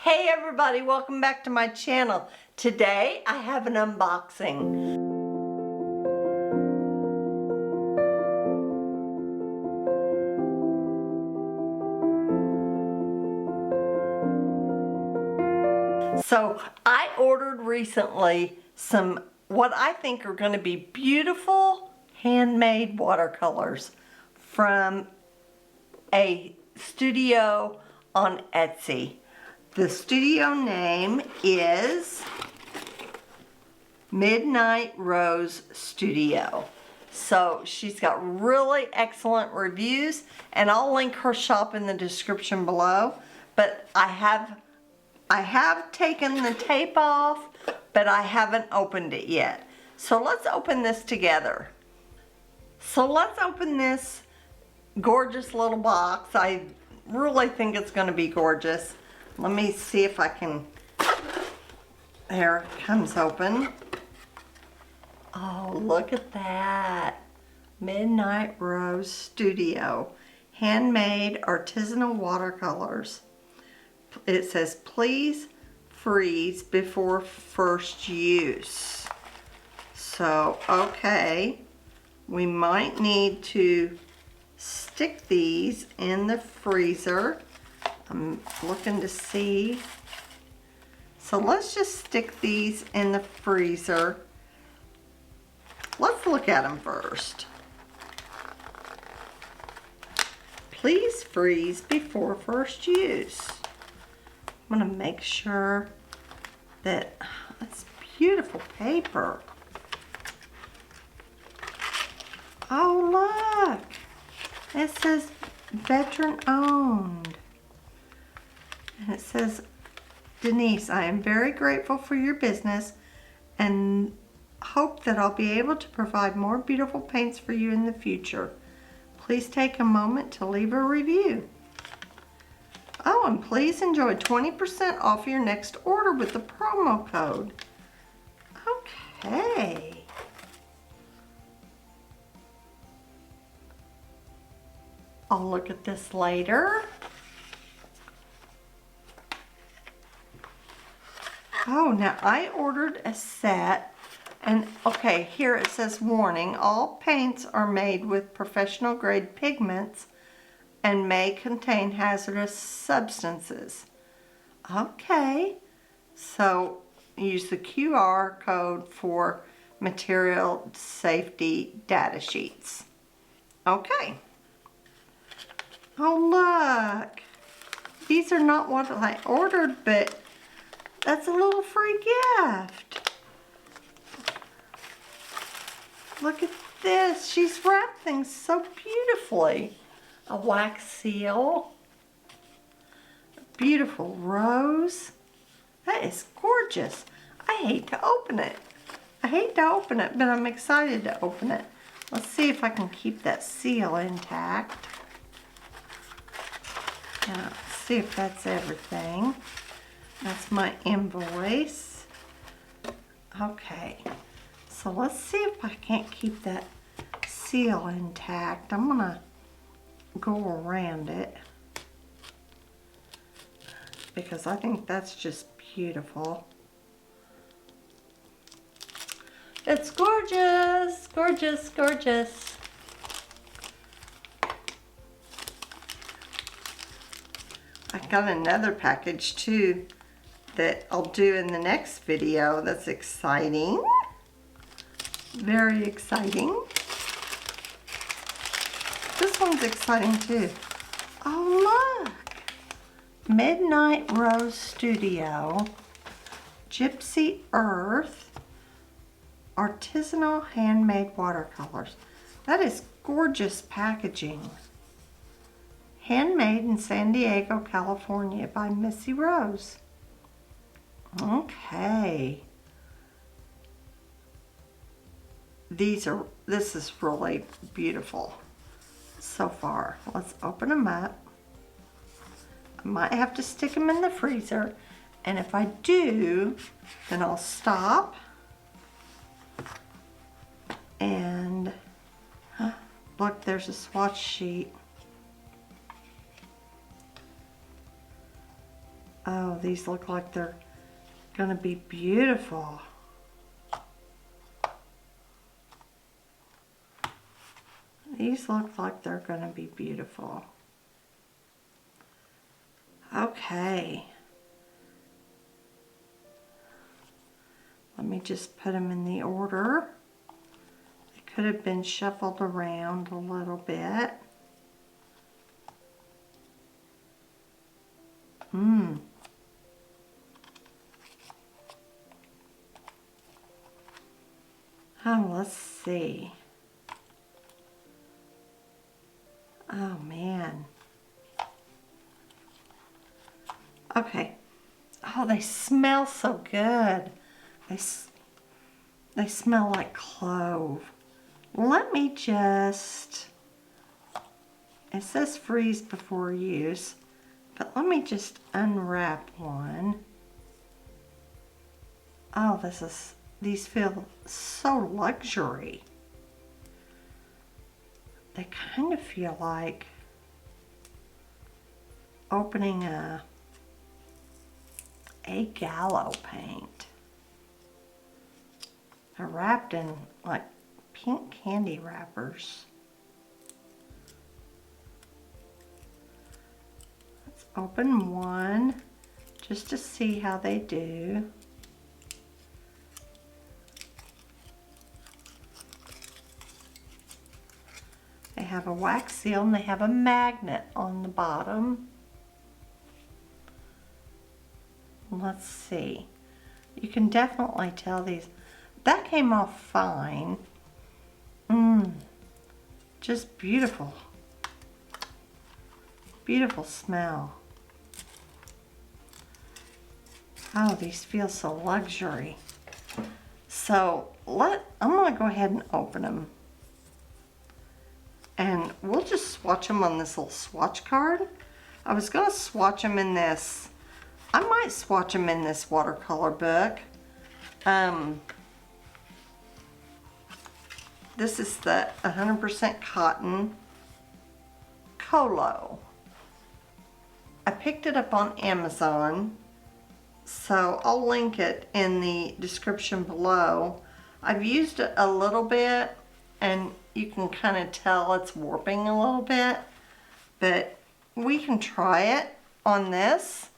Hey everybody, welcome back to my channel. Today I have an unboxing. So I ordered recently some what I think are going to be beautiful handmade watercolors from a studio on Etsy. The studio name is Midnight Rose Studio. So she's got really excellent reviews, and I'll link her shop in the description below. But I have taken the tape off, but I haven't opened it yet. So let's open this together. So let's open this gorgeous little box. I really think it's going to be gorgeous. Let me see if I can. There it comes open. Oh, look at that. Midnight Rose Studio. Handmade artisanal watercolors. It says, please freeze before first use. So, okay. We might need to stick these in the freezer. I'm looking to see. So let's just stick these in the freezer. Let's look at them first. Please freeze before first use. I'm going to make sure that it's beautiful paper. Oh, look. It says veteran owned. And it says, Denise, I am very grateful for your business and hope that I'll be able to provide more beautiful paints for you in the future. Please take a moment to leave a review. Oh, and please enjoy 20% off your next order with the promo code. Okay. I'll look at this later. Oh, now I ordered a set, and okay, here it says warning, all paints are made with professional grade pigments and may contain hazardous substances. Okay, so use the QR code for material safety data sheets. Okay. Oh, look. These are not what I ordered, but that's a little free gift. Look at this. She's wrapped things so beautifully. A wax seal. A beautiful rose. That is gorgeous. I hate to open it. I hate to open it, but I'm excited to open it. Let's see if I can keep that seal intact. Now, let's see if that's everything. That's my invoice. Okay, so let's see if I can't keep that seal intact. I'm gonna go around it because I think that's just beautiful. It's gorgeous, gorgeous, gorgeous. I got another package too that I'll do in the next video. That's exciting. Very exciting. This one's exciting too. Oh, look. Midnight Rose Studio. Gypsy Earth. Artisanal handmade watercolors. That is gorgeous packaging. Handmade in San Diego, California by Missy Rose. Okay. This is really beautiful so far. Let's open them up. I might have to stick them in the freezer, and if I do, then I'll stop and look, there's a swatch sheet. Oh, these look like they're gonna be beautiful. These look like they're gonna be beautiful. Okay. Let me just put them in the order. They could have been shuffled around a little bit. Oh, let's see. Oh, man. Okay. Oh, they smell so good. They smell like clove. Let me just, it says freeze before use, but let me just unwrap one. Oh, these feel so luxury. They kind of feel like opening a gallo paint. They're wrapped in like pink candy wrappers. Let's open one just to see how they do. They have a wax seal and they have a magnet on the bottom. Let's see. You can definitely tell these. That came off fine. Just beautiful. Beautiful smell. Oh, these feel so luxury. So I'm gonna go ahead and open them. And we'll just swatch them on this little swatch card. I was gonna swatch them in this. I might swatch them in this watercolor book. This is the 100% cotton Colo. I picked it up on Amazon, so I'll link it in the description below. I've used it a little bit and you can kind of tell it's warping a little bit, but we can try it on this.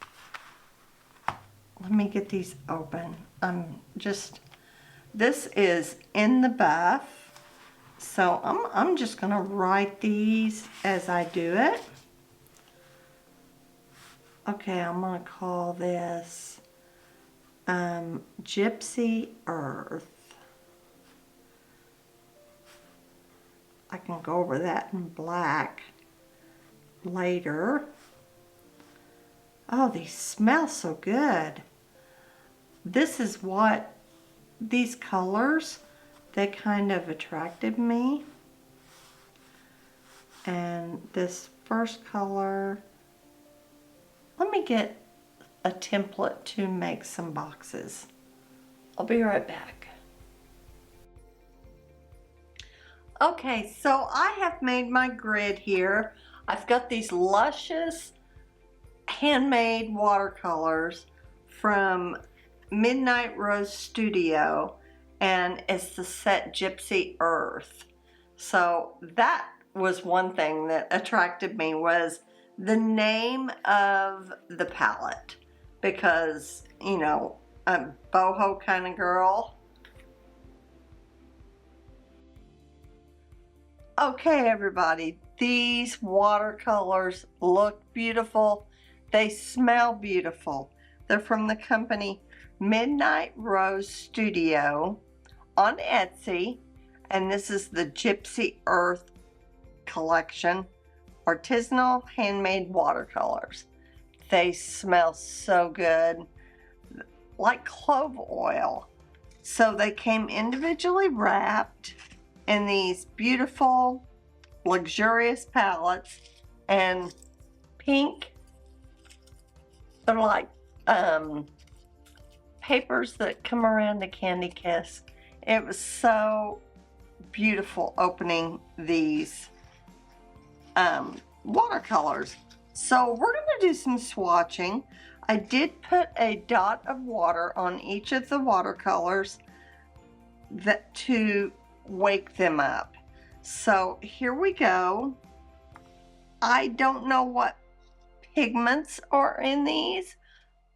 Let me get these open. This is in the buff, so I'm just gonna write these as I do it. Okay, I'm gonna call this Gypsy Earth. I can go over that in black later. Oh, these smell so good. This is what, these colors, they kind of attracted me. And this first color, let me get a template to make some boxes. I'll be right back. Okay, so I have made my grid here. I've got these luscious handmade watercolors from Midnight Rose Studio, and it's the set Gypsy Earth. So that was one thing that attracted me, was the name of the palette, because, you know, I'm a boho kind of girl. Okay, everybody, these watercolors look beautiful. They smell beautiful. They're from the company Midnight Rose Studio on Etsy, and this is the Gypsy Earth collection, Artisanal Handmade Watercolors. They smell so good, like clove oil. So they came individually wrapped in these beautiful, luxurious palettes, and pink. They're like papers that come around a candy kiss. It was so beautiful opening these watercolors. So we're going to do some swatching. I did put a dot of water on each of the watercolors to wake them up. So here we go. I don't know what pigments are in these,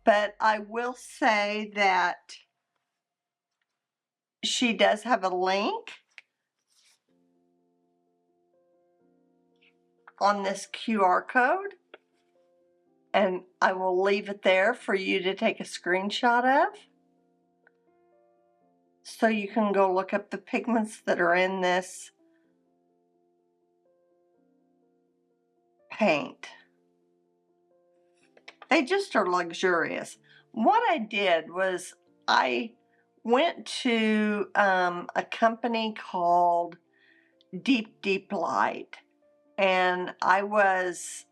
but I will say that she does have a link on this QR code, and I will leave it there for you to take a screenshot of, so you can go look up the pigments that are in this paint. They just are luxurious. What I did was I went to a company called Deep Light, and I was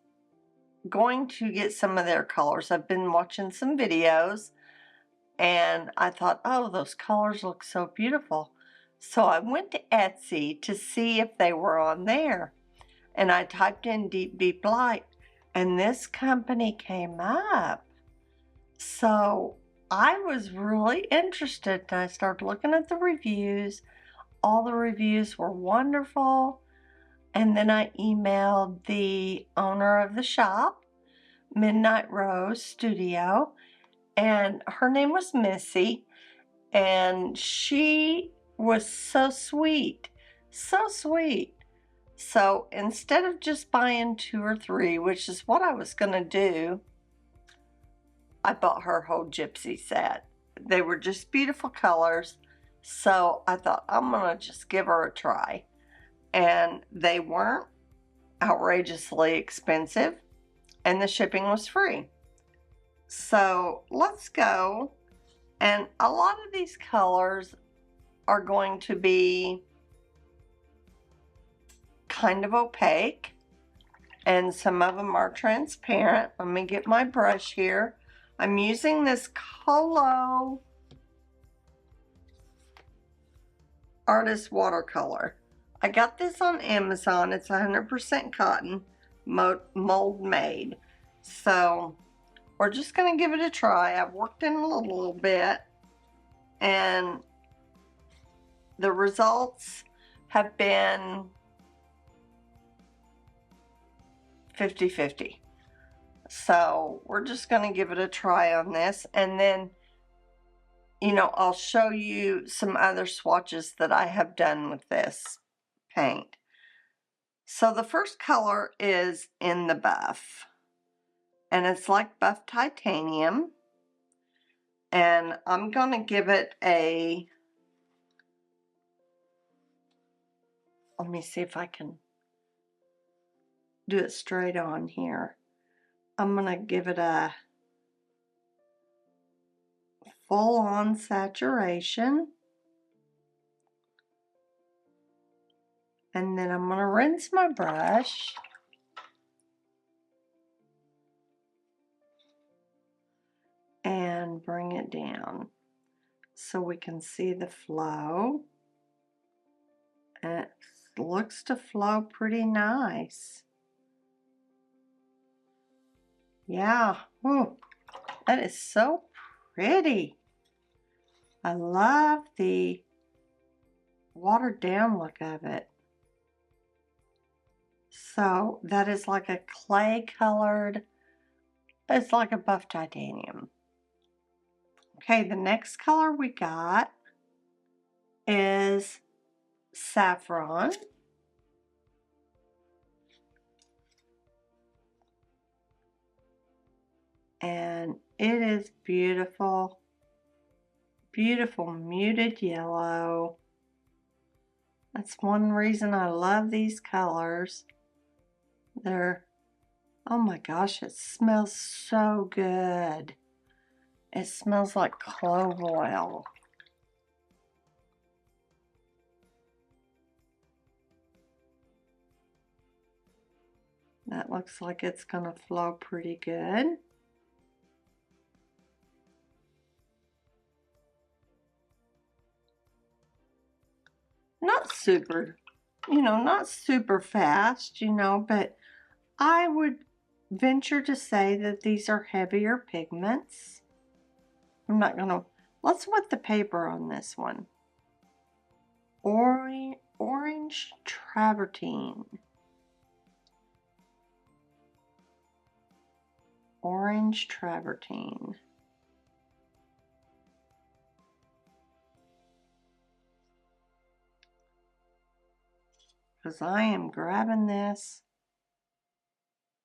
going to get some of their colors. I've been watching some videos, and I thought, oh, those colors look so beautiful. So I went to Etsy to see if they were on there, and I typed in Deep Light, and this company came up. So I was really interested, and I started looking at the reviews. All the reviews were wonderful. And then I emailed the owner of the shop, Midnight Rose Studio, and her name was Missy, and she was so sweet, so sweet. So instead of just buying 2 or 3, which is what I was going to do, I bought her whole Gypsy set. They were just beautiful colors, so I thought I'm going to just give her a try. And they weren't outrageously expensive, and the shipping was free. So let's go. And a lot of these colors are going to be kind of opaque, and some of them are transparent. Let me get my brush here. I'm using this Colo Artist Watercolor. I got this on Amazon. It's 100% cotton, mold made. So we're just going to give it a try. I've worked in it a little bit, and the results have been 50-50. So we're just going to give it a try on this, and then, you know, I'll show you some other swatches that I have done with this paint. So the first color is in the buff, and it's like buff titanium, and I'm going to give it a, let me see if I can do it straight on here. I'm going to give it a full-on saturation, and then I'm going to rinse my brush, and bring it down so we can see the flow. And it looks to flow pretty nice. Yeah, ooh, that is so pretty. I love the watered down look of it. So that is like a clay colored, it's like a buff titanium. Okay, the next color we got is saffron. And it is beautiful, beautiful muted yellow. That's one reason I love these colors. They're, oh my gosh, it smells so good. It smells like clove oil. That looks like it's gonna flow pretty good. Not super, you know, not super fast, you know, but I would venture to say that these are heavier pigments. I'm not gonna, let's wet the paper on this one. Orange travertine. Orange travertine. Because I am grabbing this.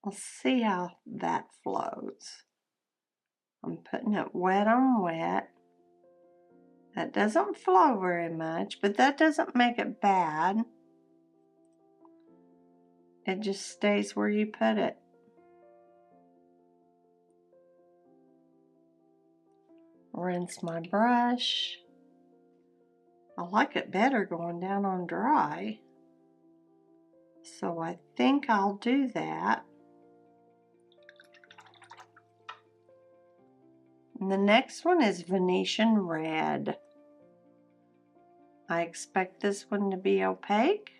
Let's see how that flows. I'm putting it wet on wet. That doesn't flow very much, but that doesn't make it bad. It just stays where you put it. Rinse my brush. I like it better going down on dry. So I think I'll do that. And the next one is Venetian Red. I expect this one to be opaque.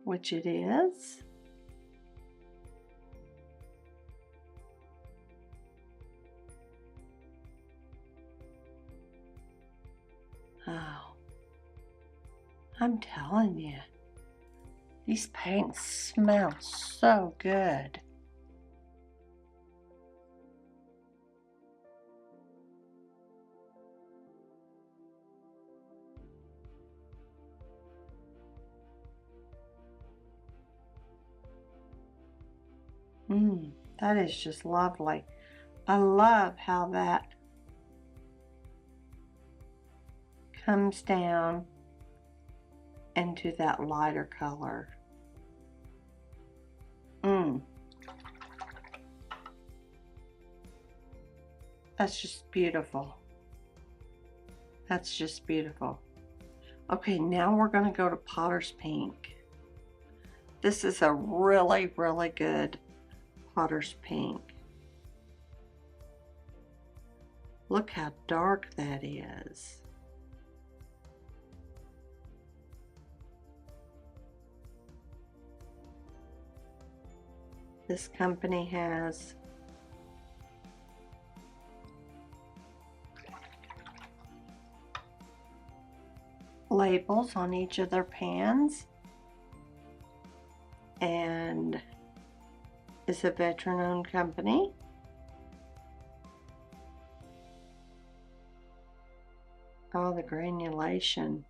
Which it is. Oh, I'm telling you, these paints smell so good. That is just lovely. I love how that comes down into that lighter color. That's just beautiful. That's just beautiful. Okay, now we're going to go to Potter's Pink. This is a really, really good Potter's Pink. Look how dark that is. This company has labels on each of their pans, and it's a veteran-owned company. Oh, the granulation.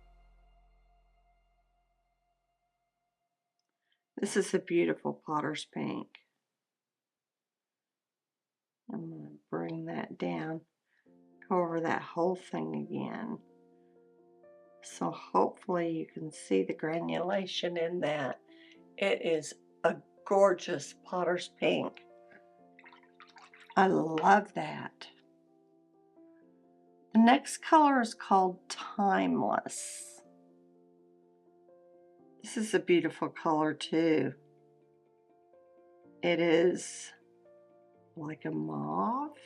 This is a beautiful Potter's Pink. I'm going to bring that down, go over that whole thing again. So hopefully you can see the granulation in that. It is a gorgeous Potter's Pink. I love that. The next color is called Timeless. This is a beautiful color too. It is like a mauve.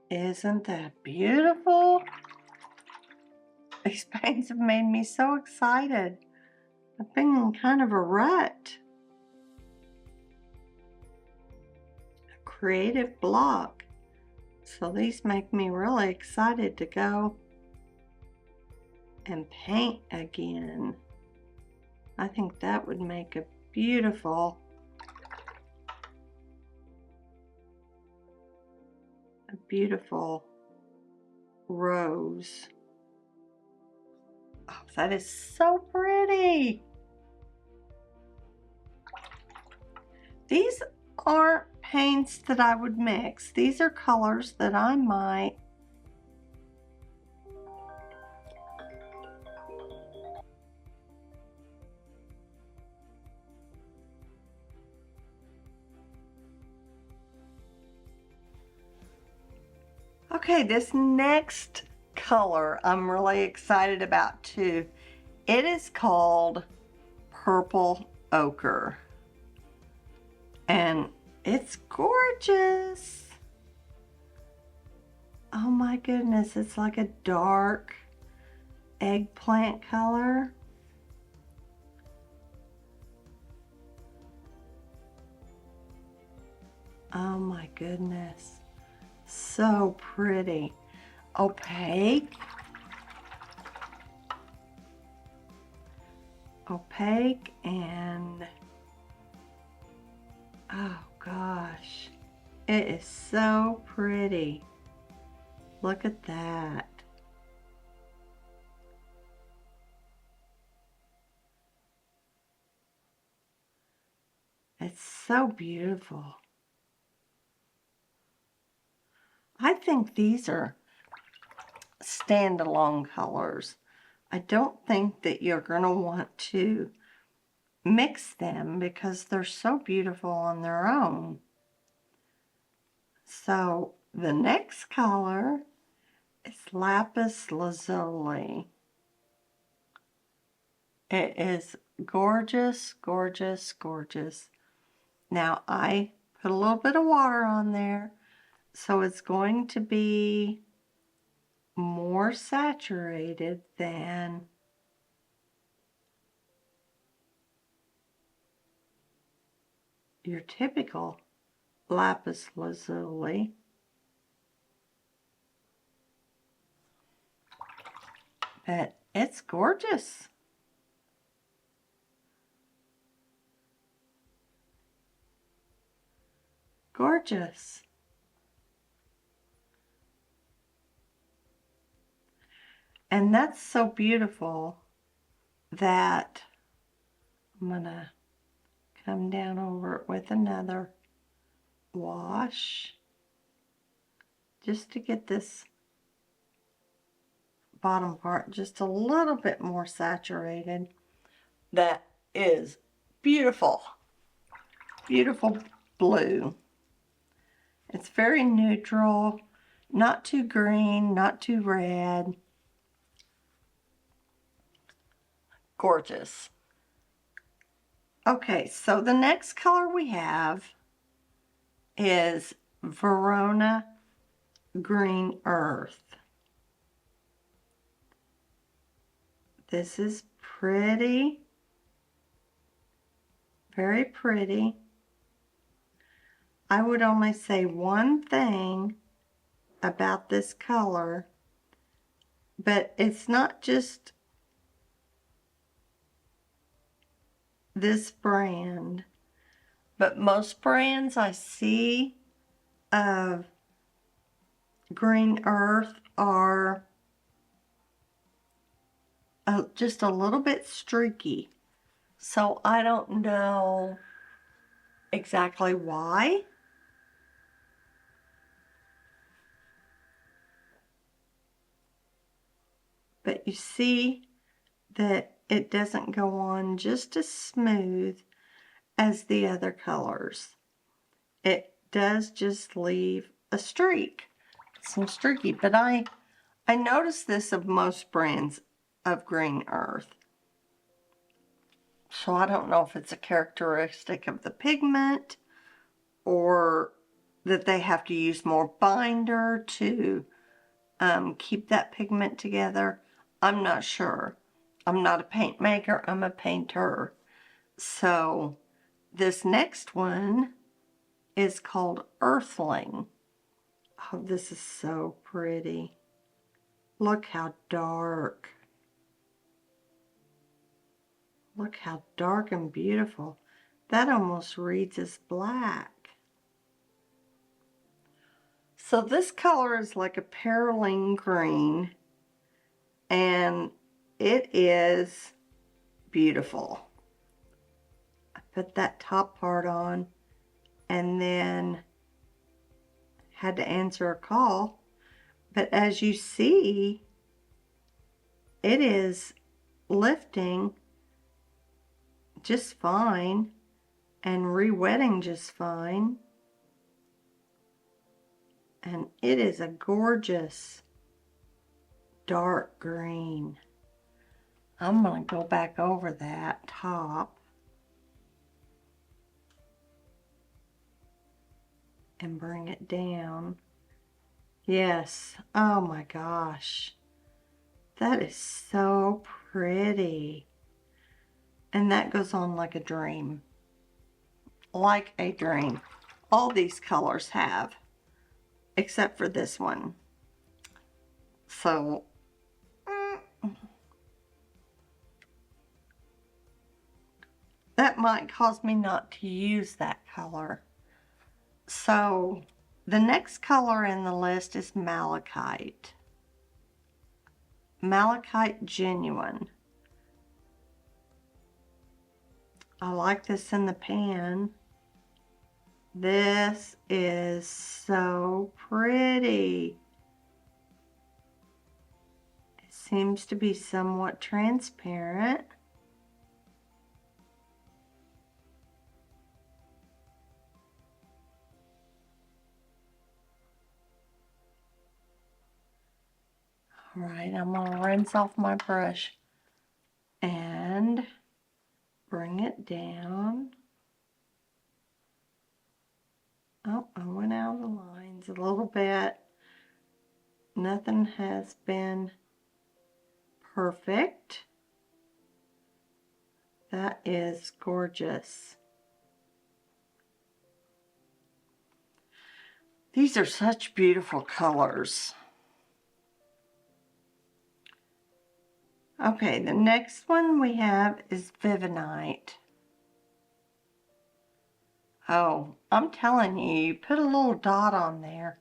Isn't that beautiful? These paints have made me so excited. I've been in kind of a rut. A creative block. So these make me really excited to go and paint again. I think that would make a beautiful rose. Oh, that is so pretty. These aren't paints that I would mix. These are colors that I might Okay, this next color I'm really excited about too. It is called Purple Ochre. And It's gorgeous. Oh my goodness, it's like a dark eggplant color. Oh my goodness, so pretty. Opaque. Opaque and oh gosh, it is so pretty. Look at that. It's so beautiful. I think these are standalone colors. I don't think that you're going to want to mix them because they're so beautiful on their own. So the next color is Lapis Lazuli. It is gorgeous, gorgeous, gorgeous. Now I put a little bit of water on there, so it's going to be more saturated than your typical lapis lazuli. But it's gorgeous. Gorgeous. And that's so beautiful that I'm gonna come down over it with another wash just to get this bottom part just a little bit more saturated. That is beautiful. Beautiful blue. It's very neutral, not too green, not too red. Gorgeous. Okay, so the next color we have is Verona Green Earth. This is pretty, very pretty. I would only say one thing about this color, but it's not just this brand, but most brands I see of Green Earth are just a little bit streaky. So I don't know exactly why. But you see that it doesn't go on just as smooth as the other colors. It does just leave a streak, some streaky. But I noticed this of most brands of Green Earth. So I don't know if it's a characteristic of the pigment or that they have to use more binder to keep that pigment together. I'm not sure. I'm not a paint maker, I'm a painter. So this next one is called Earthling. Oh, this is so pretty. Look how dark. Look how dark and beautiful. That almost reads as black. So this color is like a perylene green, and it is beautiful. I put that top part on and then had to answer a call. But as you see, it is lifting just fine and re-wetting just fine. And it is a gorgeous dark green. I'm going to go back over that top. and bring it down. Yes, oh my gosh, that is so pretty. And that goes on like a dream. Like a dream. All these colors have, except for this one. So, that might cause me not to use that color. So, the next color in the list is Malachite. Malachite Genuine. I like this in the pan. This is so pretty. It seems to be somewhat transparent. All right, I'm going to rinse off my brush and bring it down. Oh, I went out of the lines a little bit. Nothing has been perfect. That is gorgeous. These are such beautiful colors. Okay, the next one we have is Vivinite. Oh, I'm telling you, you put a little dot on there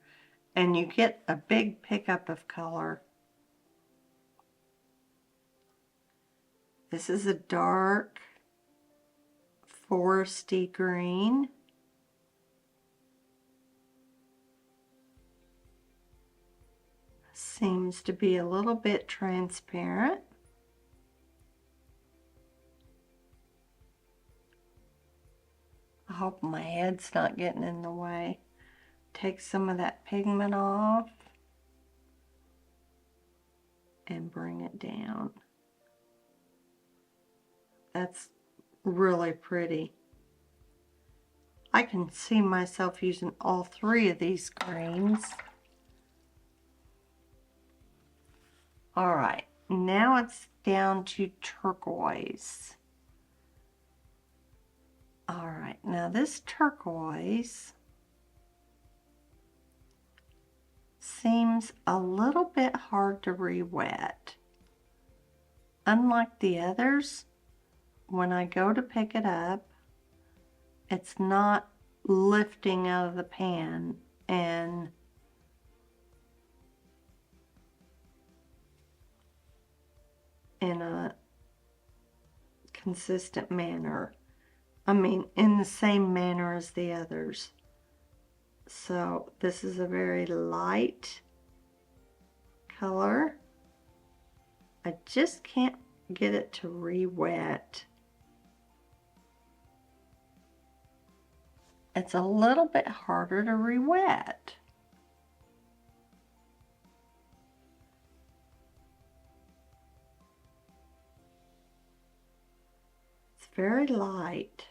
and you get a big pickup of color. This is a dark foresty green. Seems to be a little bit transparent. I hope my head's not getting in the way. Take some of that pigment off and bring it down. That's really pretty. I can see myself using all three of these greens. All right, now it's down to turquoise. All right, now this turquoise seems a little bit hard to re-wet. Unlike the others, when I go to pick it up, it's not lifting out of the pan and in a consistent manner. I mean, in the same manner as the others. So this is a very light color. I just can't get it to re-wet. It's a little bit harder to re-wet. It's very light.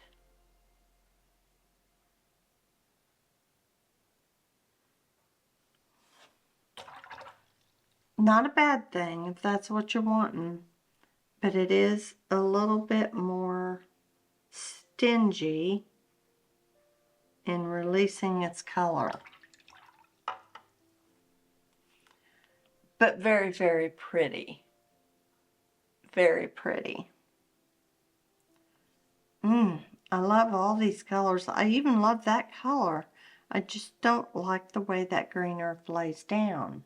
Not a bad thing if that's what you're wanting, but it is a little bit more stingy in releasing its color. But very, very pretty. Very pretty. I love all these colors. I even love that color. I just don't like the way that green earth lays down.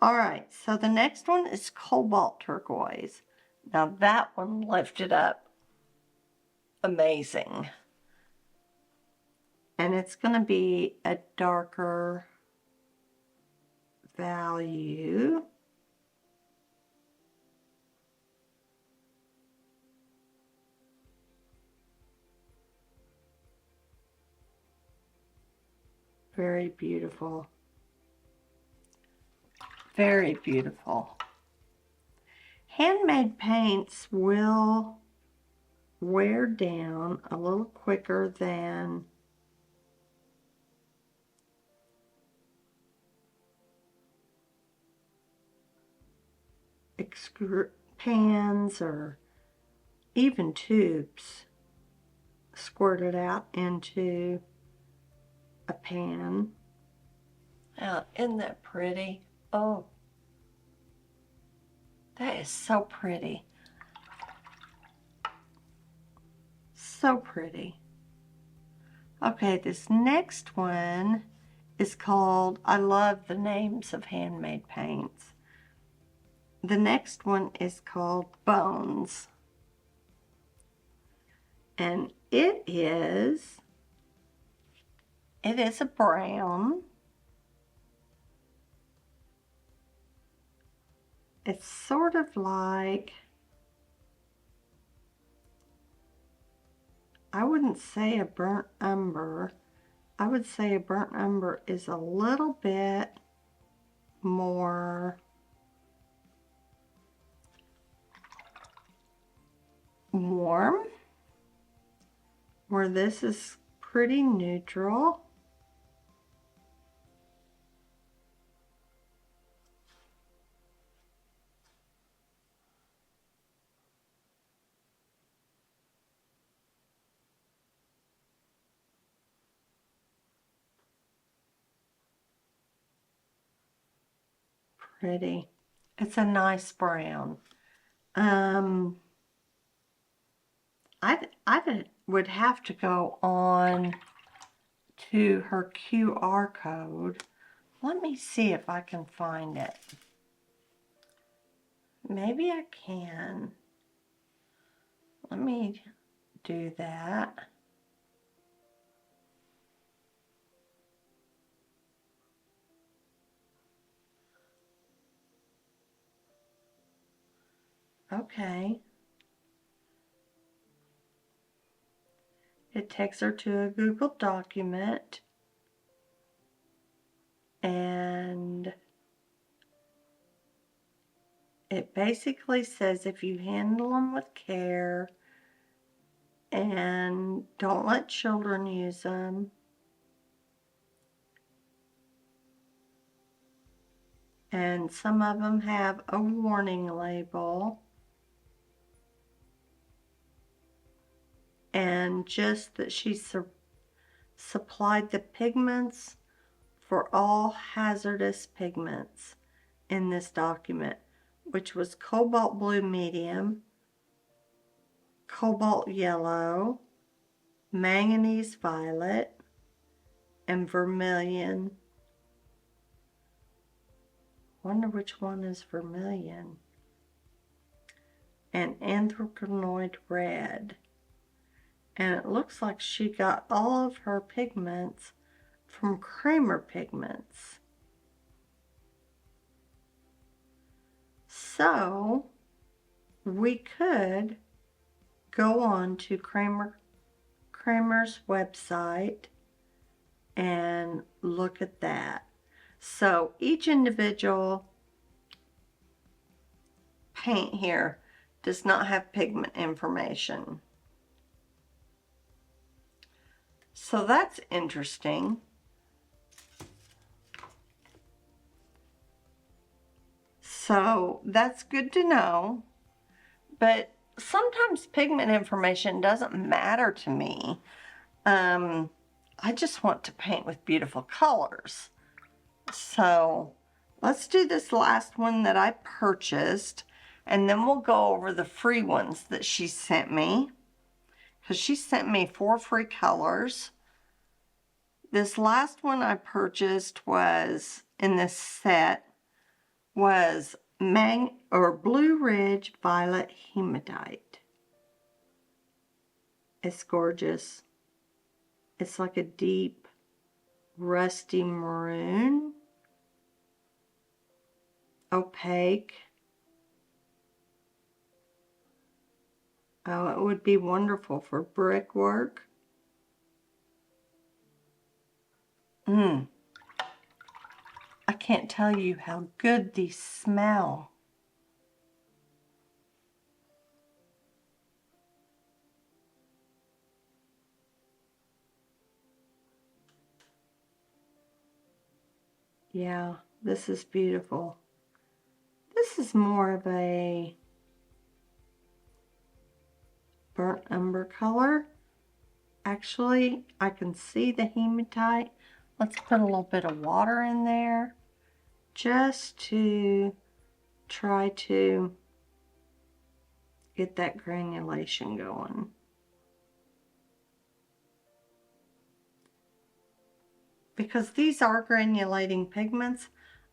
All right, so the next one is Cobalt Turquoise. Now that one lifted up amazing. And it's going to be a darker value. Very beautiful. Very beautiful. Handmade paints will wear down a little quicker than pans or even tubes squirted out into a pan. Now, isn't that pretty? Oh, that is so pretty. So pretty. Okay, this next one is called, I love the names of handmade paints. The next one is called Bones. And it is a brown. It's sort of like, I wouldn't say a burnt umber. I would say a burnt umber is a little bit more warm, where this is pretty neutral. Pretty. It's a nice brown. I would have to go on to her QR code. Let me see if I can find it. Maybe I can. Let me do that. Okay. It takes her to a Google document, and it basically says if you handle them with care and don't let children use them, and some of them have a warning label, and just that she supplied the pigments for all hazardous pigments in this document, which was cobalt blue medium, cobalt yellow, manganese violet, and vermilion. Wonder which one is vermilion. And anthracenoid red. And it looks like she got all of her pigments from Kramer Pigments. So we could go on to Kramer's website and look at that. So each individual paint here does not have pigment information. So that's interesting. So that's good to know. But sometimes pigment information doesn't matter to me. I just want to paint with beautiful colors. So let's do this last one that I purchased, and then we'll go over the free ones that she sent me, because she sent me 4 free colors. This last one I purchased was in this set was Blue Ridge Violet Hematite. It's gorgeous. It's like a deep rusty maroon, opaque. Oh, it would be wonderful for brickwork. I can't tell you how good these smell. Yeah, this is beautiful. This is more of a burnt umber color. Actually, I can see the hematite. Let's put a little bit of water in there just to try to get that granulation going. Because these are granulating pigments,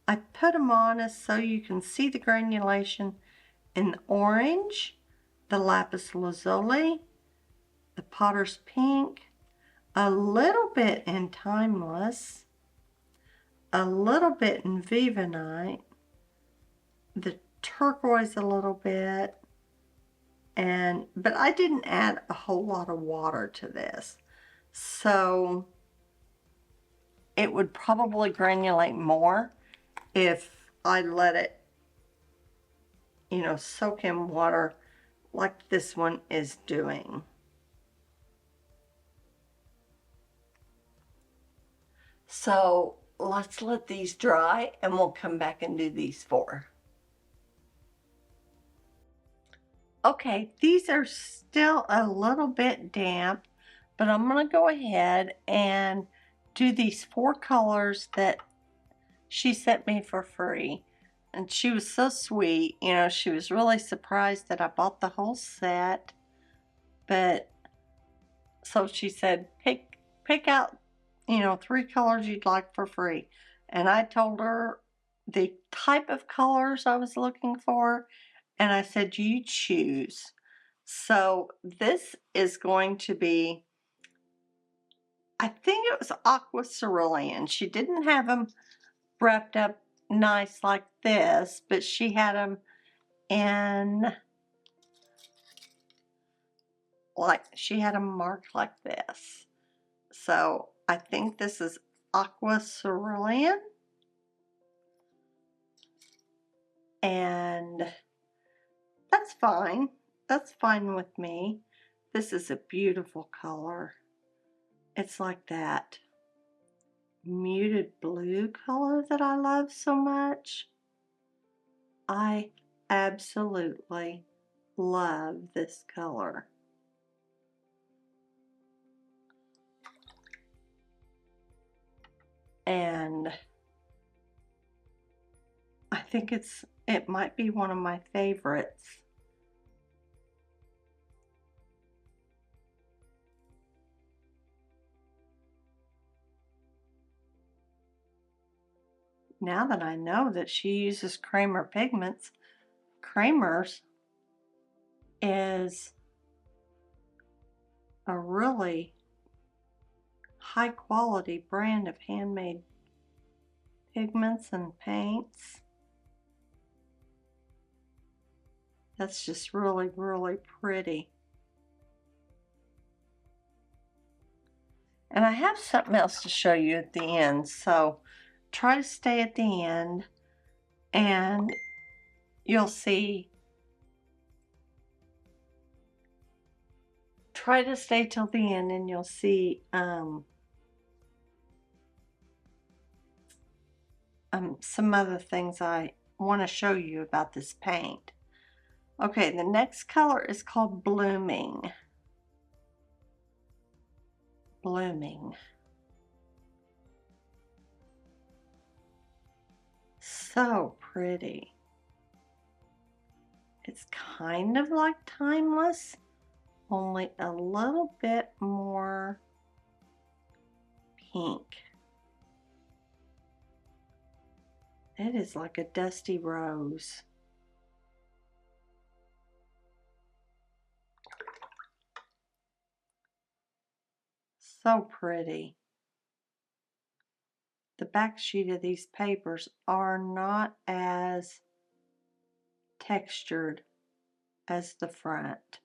I put them on us so you can see the granulation in the orange, the lapis lazuli, the potter's pink, a little bit in timeless, a little bit in vivanite, the turquoise a little bit, but I didn't add a whole lot of water to this, so it would probably granulate more if I let it, you know, soak in water like this one is doing. So let's let these dry and we'll come back and do these four. Okay, these are still a little bit damp, but I'm going to go ahead and do these four colors that she sent me for free. And she was so sweet, you know, she was really surprised that I bought the whole set. But so she said, pick out, you know, 3 colors you'd like for free. And I told her the type of colors I was looking for, and I said, you choose. So this is going to be, I think it was aqua cerulean. She didn't have them wrapped up nice like this, but she had them in, like, she had them marked like this. So I think this is aqua cerulean, and that's fine. That's fine with me. This is a beautiful color. It's like that muted blue color that I love so much. I absolutely love this color. And I think it might be one of my favorites. Now that I know that she uses Kramer pigments, Kramer's is a really high quality brand of handmade pigments and paints. That's just really, really pretty. And I have something else to show you at the end, so try to stay at the end and you'll see. Try to stay till the end and you'll see some other things I want to show you about this paint. Okay, the next color is called Blooming. Blooming. So pretty. It's kind of like Timeless, only a little bit more pink. It is like a dusty rose. So pretty. The back sheet of these papers are not as textured as the front.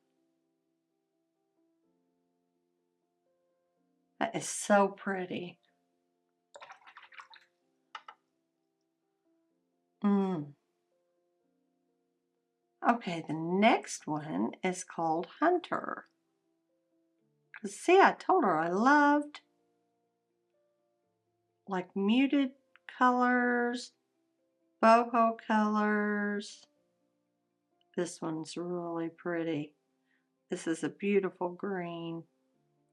That is so pretty. Okay, the next one is called Hunter. See, I told her I loved like muted colors, boho colors. This one's really pretty. This is a beautiful green.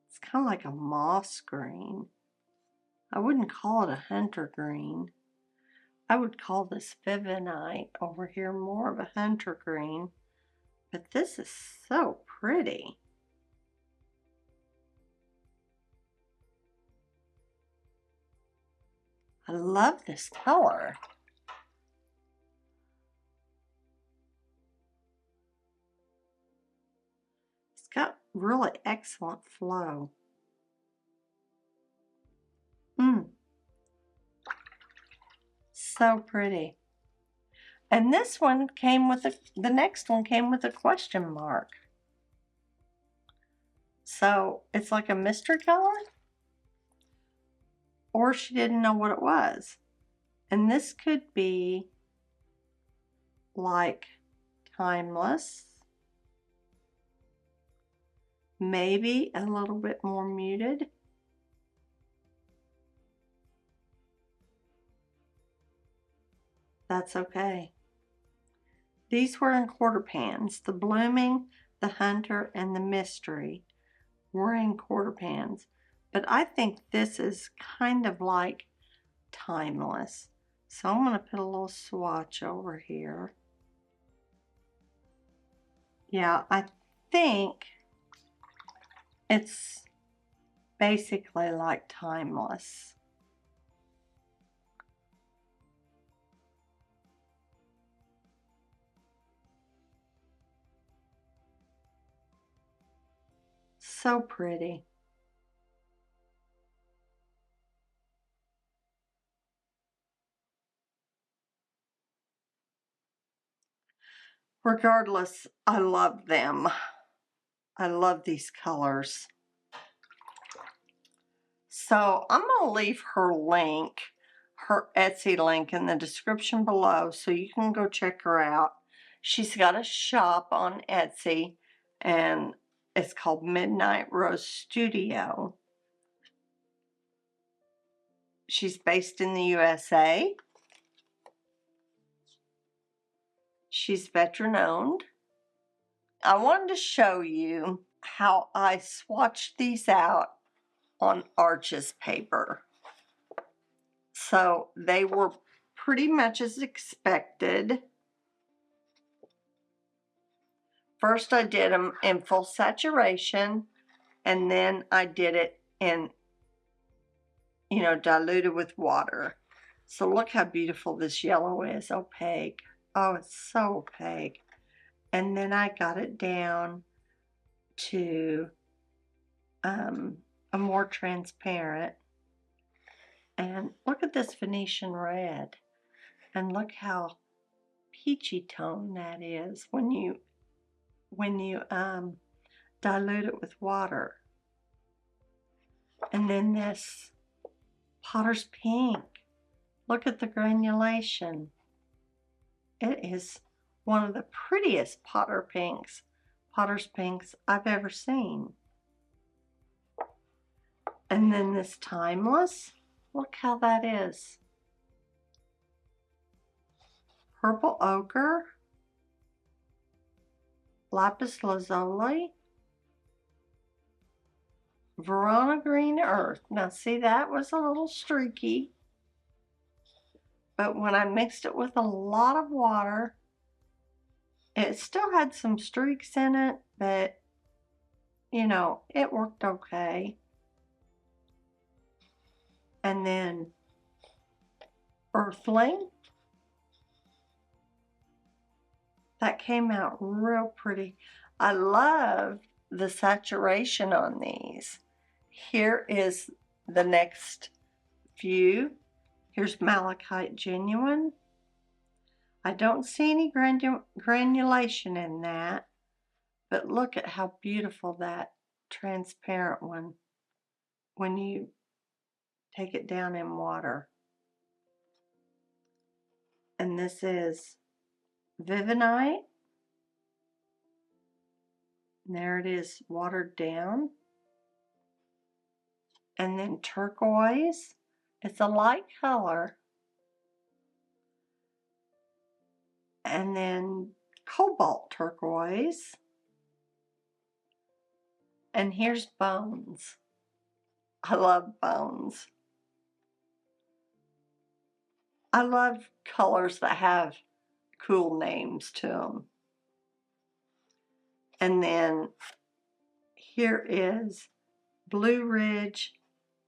It's kind of like a moss green. I wouldn't call it a hunter green. I would call this Vivinite over here more of a hunter green. But this is so pretty. I love this color. It's got really excellent flow. So pretty. And this one came with the next one came with a question mark. So it's like a mystery color, or she didn't know what it was. And this could be like timeless, maybe a little bit more muted. That's okay. These were in quarter pans. The blooming, the hunter, and the mystery were in quarter pans. But I think this is kind of like timeless. So I'm going to put a little swatch over here. Yeah, I think it's basically like timeless. So pretty. Regardless, I love them. I love these colors. So I'm going to leave her link, her Etsy link in the description below so you can go check her out. She's got a shop on Etsy and it's called Midnight Rose Studio. She's based in the USA. She's veteran owned. I wanted to show you how I swatched these out on Arches paper. So they were pretty much as expected. First I did them in full saturation, and then I did it in, diluted with water. So look how beautiful this yellow is, opaque. Oh, it's so opaque. And then I got it down to a more transparent. And look at this Venetian red. And look how peachy tone that is when you dilute it with water. And then this Potter's Pink. Look at the granulation. It is one of the prettiest Potter's Pinks I've ever seen. And then this Timeless. Look how that is. Purple Ochre. Lapis Lazuli. Verona Green Earth. Now see, that was a little streaky. But when I mixed it with a lot of water, it still had some streaks in it, but it worked okay. And then Earthling. That came out real pretty. I love the saturation on these. Here is the next few. Here's Malachite Genuine. I don't see any granulation in that, but look at how beautiful that transparent one when you take it down in water. And this is Vivinite. And there it is, watered down. And then Turquoise. It's a light color. and then cobalt turquoise, and here's bones. I love bones. I love colors that have cool names to them. And then here is Blue Ridge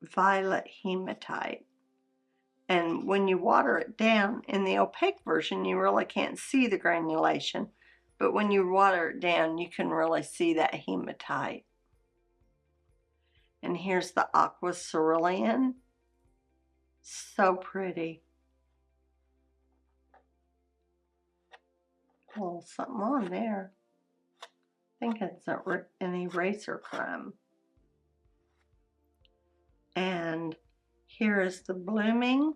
Violet Hematite. And when you water it down, in the opaque version, you really can't see the granulation. But when you water it down, you can really see that hematite. And here's the Aqua Cerulean. So pretty. A little something on there. I think it's an eraser crumb. And here is the Blooming,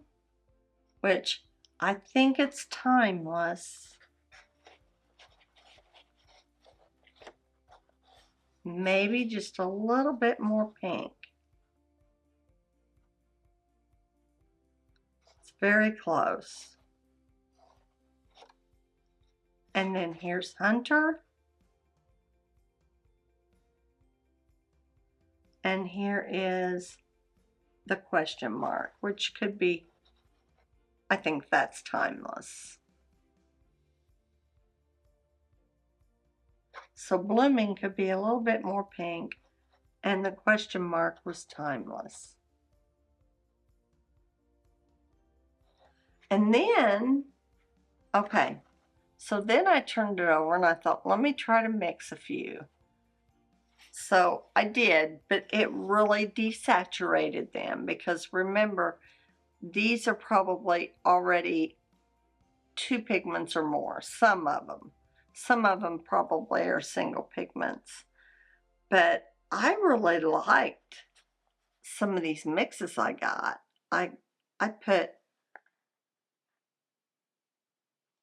which I think it's timeless. Maybe just a little bit more pink. It's very close. And then here's Hunter. And here is the question mark, which could be, I think that's timeless. So Blooming could be a little bit more pink, and the question mark was timeless. And then, okay, so then I turned it over and I thought, let me try to mix a few. So I did, but it really desaturated them, because remember, these are probably already 2 pigments or more, some of them. Some of them probably are single pigments. But I really liked some of these mixes I got. I put,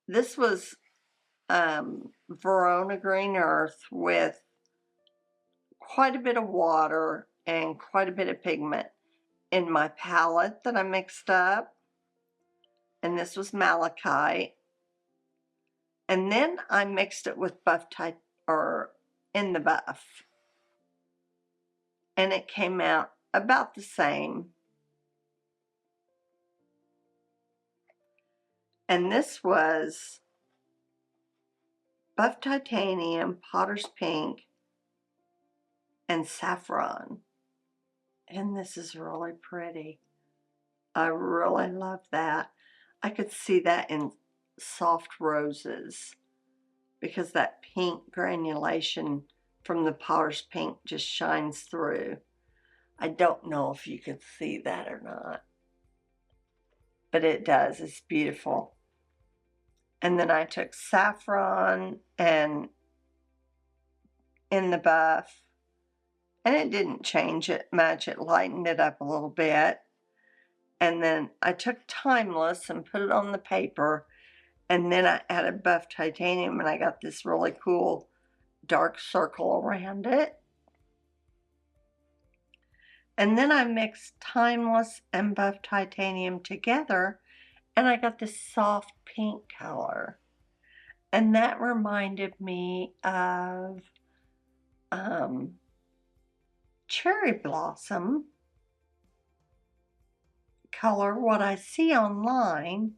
this was Verona Green Earth with quite a bit of water and quite a bit of pigment in my palette that I mixed up. And this was Malachite. And then I mixed it with buff type, or in the buff. And it came out about the same. And this was buff titanium, potter's pink, and saffron. And this is really pretty. I really love that. I could see that in soft roses, because that pink granulation from the potter's pink just shines through. I don't know if you could see that or not, but it does. It's beautiful. And then I took saffron and in the buff, and it didn't change it much. It lightened it up a little bit. And then I took Timeless and put it on the paper, and then I added buff titanium, and I got this really cool dark circle around it. And then I mixed Timeless and buff titanium together, and I got this soft pink color. And that reminded me of cherry blossom color, what I see online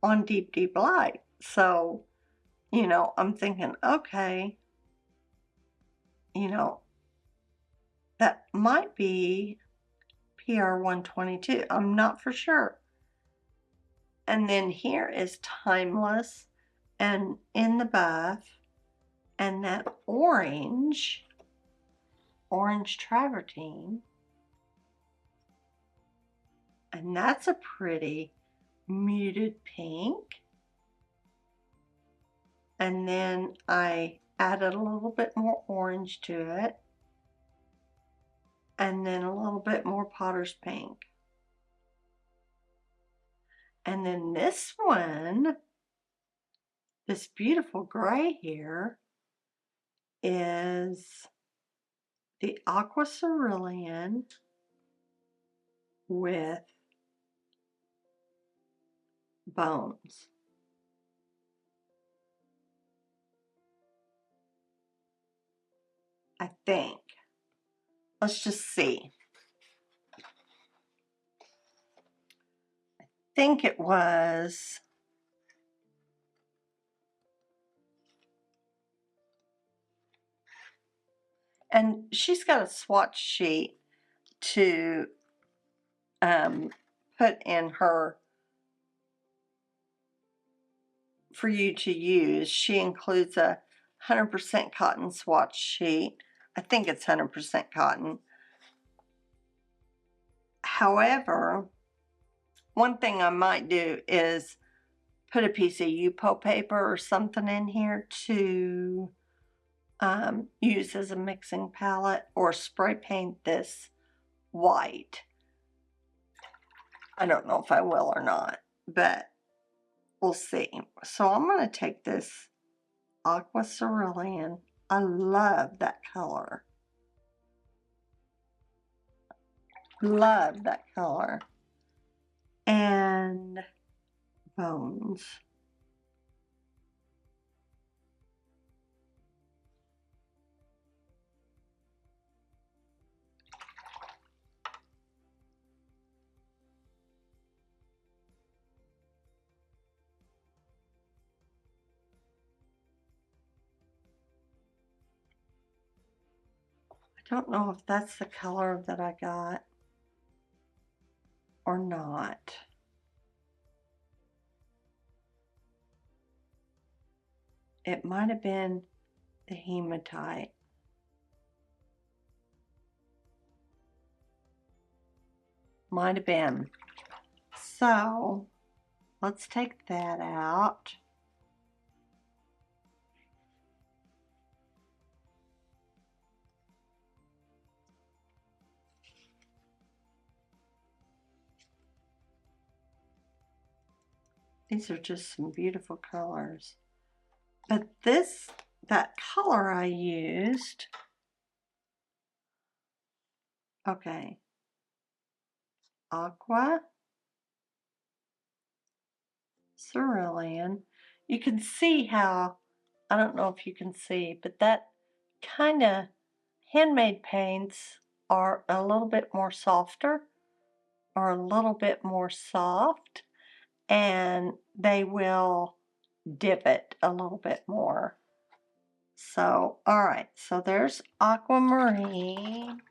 on Deep Deep Light. So, you know, I'm thinking, okay, you know, that might be PR 122. I'm not for sure. And then here is Timeless and in the buff, and that orange travertine. And that's a pretty muted pink. And then I added a little bit more orange to it. And then a little bit more potter's pink. And then this one, this beautiful gray here, is the Aqua Cerulean with Bones. I think. Let's just see. I think it was and she's got a swatch sheet to put in her for you to use. She includes a 100% cotton swatch sheet. I think it's 100% cotton. However, one thing I might do is put a piece of UPO paper or something in here to use as a mixing palette, or spray paint this white. I don't know if I will or not, but we'll see. So I'm going to take this Aqua Cerulean. I love that color. Love that color. And Bones. I don't know if that's the color that I got or not. It might have been the hematite. Might have been. So let's take that out. These are just some beautiful colors. But that color I used, okay, Aqua Cerulean. You can see how, I don't know if you can see, but that kind of handmade paints are a little bit more softer, or a little bit more soft, and they will dip it a little bit more. So, all right, so there's Aquamarine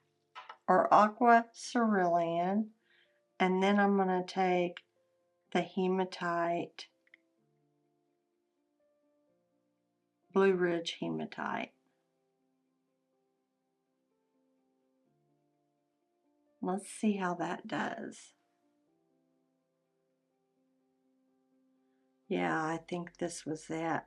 or Aqua Cerulean, and then I'm going to take the Hematite, Blue Ridge Hematite. Let's see how that does. Yeah, I think this was it.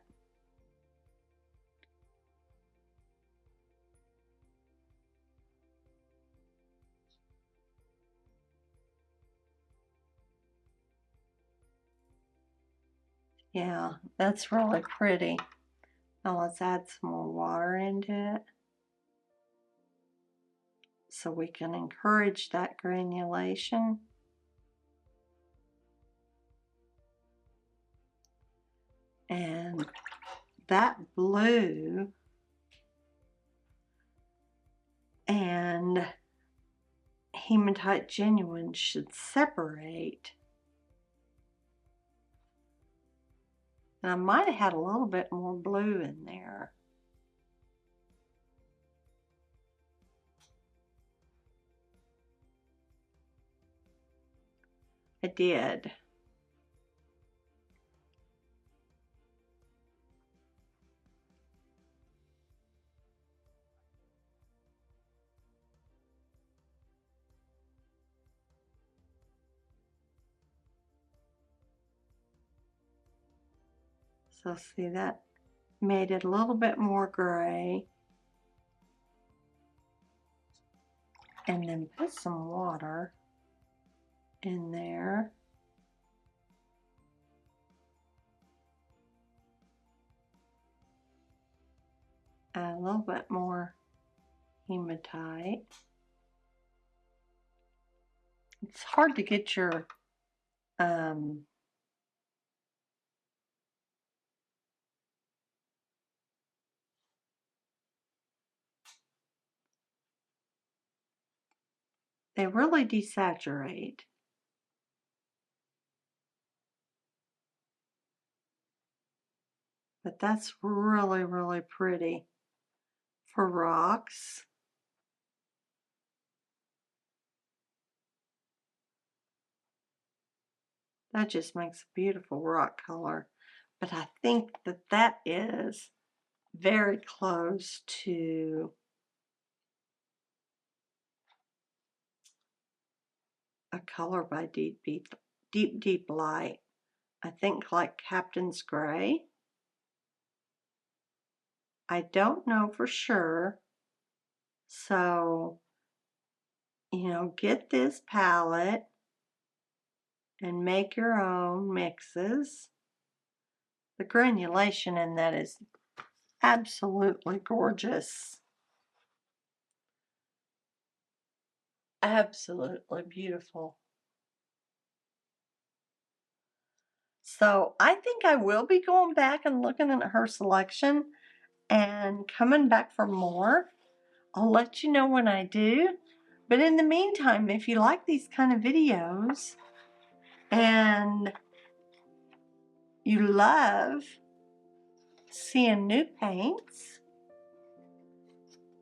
Yeah, that's really pretty. Now let's add some more water into it so we can encourage that granulation. And that blue and Hematite Genuine should separate. And I might have had a little bit more blue in there. I did. So see, that made it a little bit more gray. And then put some water in there. Add a little bit more hematite. It's hard to get your They really desaturate. But that's really, really pretty for rocks. That just makes a beautiful rock color. But I think that that is very close to a color by Deep Deep Light. I think like Captain's Gray. I don't know for sure. So, you know, get this palette and make your own mixes. The granulation in that is absolutely gorgeous. Absolutely beautiful. So I think I will be going back and looking at her selection and coming back for more. I'll let you know when I do. But in the meantime, if you like these kind of videos and you love seeing new paints,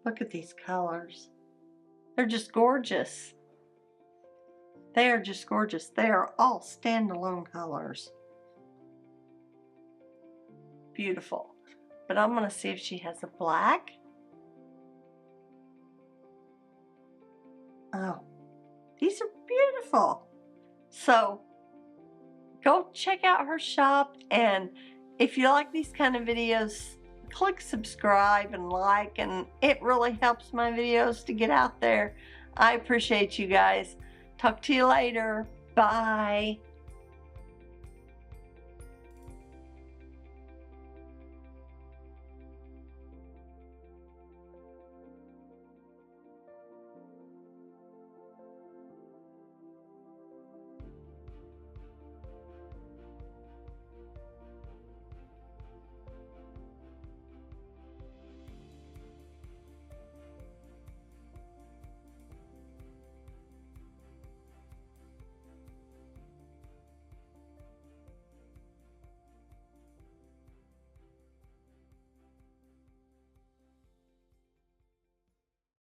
look at these colors. They're just gorgeous. They are just gorgeous. They are all standalone colors. Beautiful. But I'm going to see if she has a black. Oh, these are beautiful. So go check out her shop, and if you like these kind of videos, click subscribe and like, and it really helps my videos to get out there. I appreciate you guys. Talk to you later. Bye.